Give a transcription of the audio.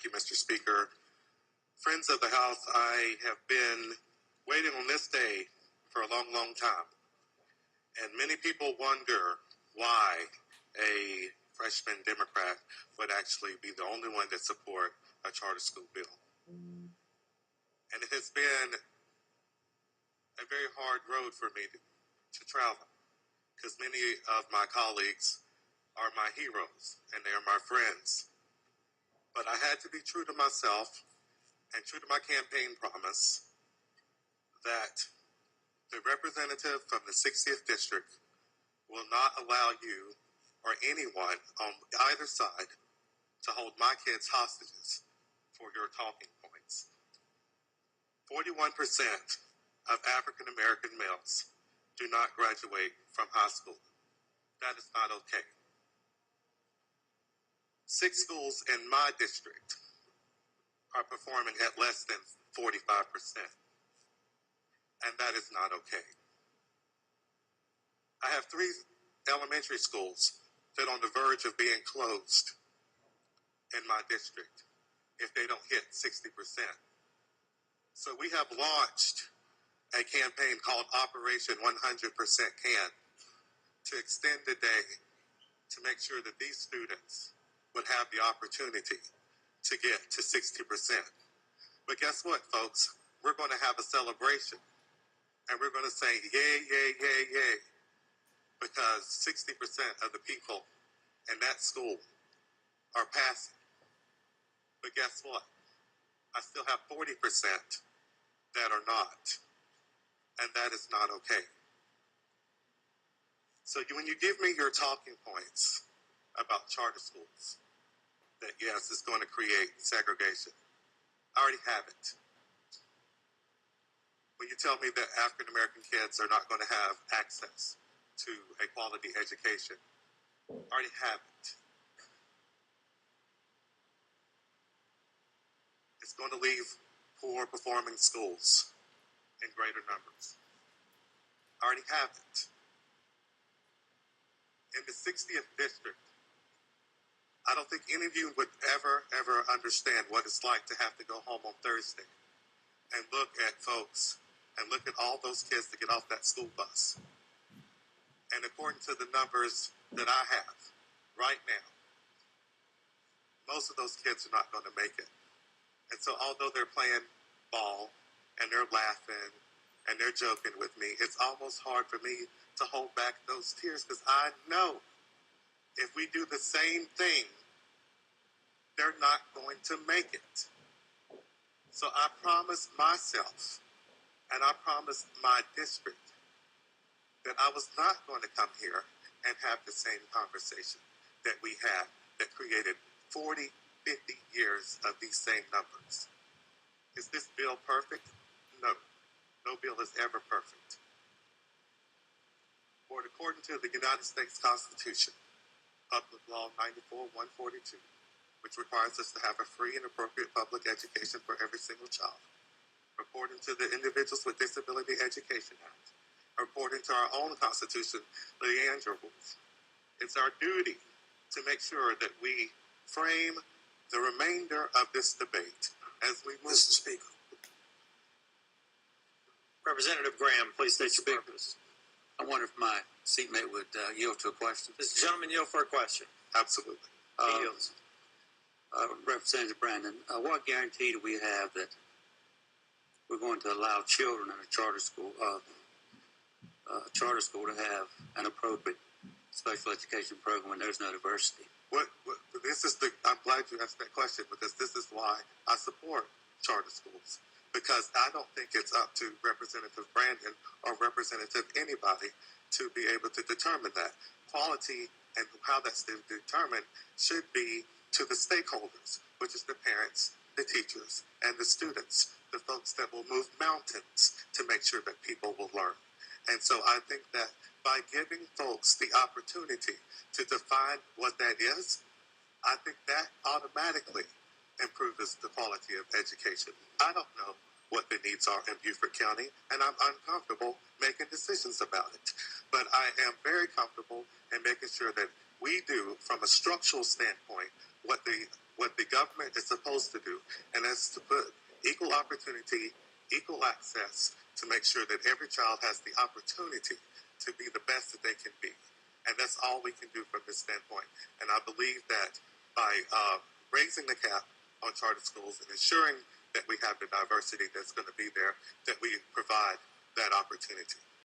Thank you, Mr. Speaker. Friends of the House, I have been waiting on this day for a long, long time. And many people wonder why a freshman Democrat would actually be the only one that support a charter school bill. And it has been a very hard road for me to travel because many of my colleagues are my heroes and they are my friends. But I had to be true to myself and true to my campaign promise that the representative from the 60th District will not allow you or anyone on either side to hold my kids hostages for your talking points. 41% of African American males do not graduate from high school. That is not okay. 6 schools in my district are performing at less than 45%, and that is not okay. I have 3 elementary schools that are on the verge of being closed in my district if they don't hit 60%. So we have launched a campaign called Operation 100% Can to extend the day to make sure that these students would have the opportunity to get to 60%. But guess what, folks? We're going to have a celebration and we're going to say, yay, yay, yay, yay, because 60% of the people in that school are passing. But guess what? I still have 40% that are not, and that is not okay. So when you give me your talking points about charter schools, that yes, it's going to create segregation, I already have it. When you tell me that African American kids are not going to have access to a quality education, I already have it. It's going to leave poor performing schools in greater numbers. I already have it. In the 60th district, I don't think any of you would ever understand what it's like to have to go home on Thursday and look at folks and look at all those kids to get off that school bus. And according to the numbers that I have right now, most of those kids are not going to make it. And so although they're playing ball and they're laughing and they're joking with me, it's almost hard for me to hold back those tears because I know if we do the same thing, they're not going to make it. So I promised myself and I promised my district that I was not going to come here and have the same conversation that we had that created 40, 50 years of these same numbers. Is this bill perfect? No. No bill is ever perfect. But according to the United States Constitution, Public Law 94-142, which requires us to have a free and appropriate public education for every single child, according to the Individuals with Disability Education Act, according to our own Constitution, the Leandra Rules, it's our duty to make sure that we frame the remainder of this debate as we move. Mr. Speaker. Representative Graham, please state your purpose. I wonder if my seatmate would yield to a question. Does the gentleman yield for a question? Absolutely. He yields. Representative Brandon, what guarantee do we have that we're going to allow children in a charter school to have an appropriate special education program when there's no diversity? I'm glad you asked that question because this is why I support charter schools. Because I don't think it's up to Representative Brandon or Representative anybody to be able to determine that. Quality and how that's determined should be to the stakeholders, which is the parents, the teachers, and the students, the folks that will move mountains to make sure that people will learn. And so I think that by giving folks the opportunity to define what that is, I think that automatically improves the quality of education. I don't know what the needs are in Beaufort County, and I'm uncomfortable making decisions about it. But I am very comfortable in making sure that we do, from a structural standpoint, what what the government is supposed to do, and that's to put equal opportunity, equal access to make sure that every child has the opportunity to be the best that they can be. And that's all we can do from this standpoint. And I believe that by raising the cap on charter schools and ensuring that we have the diversity that's going to be there, that we provide that opportunity.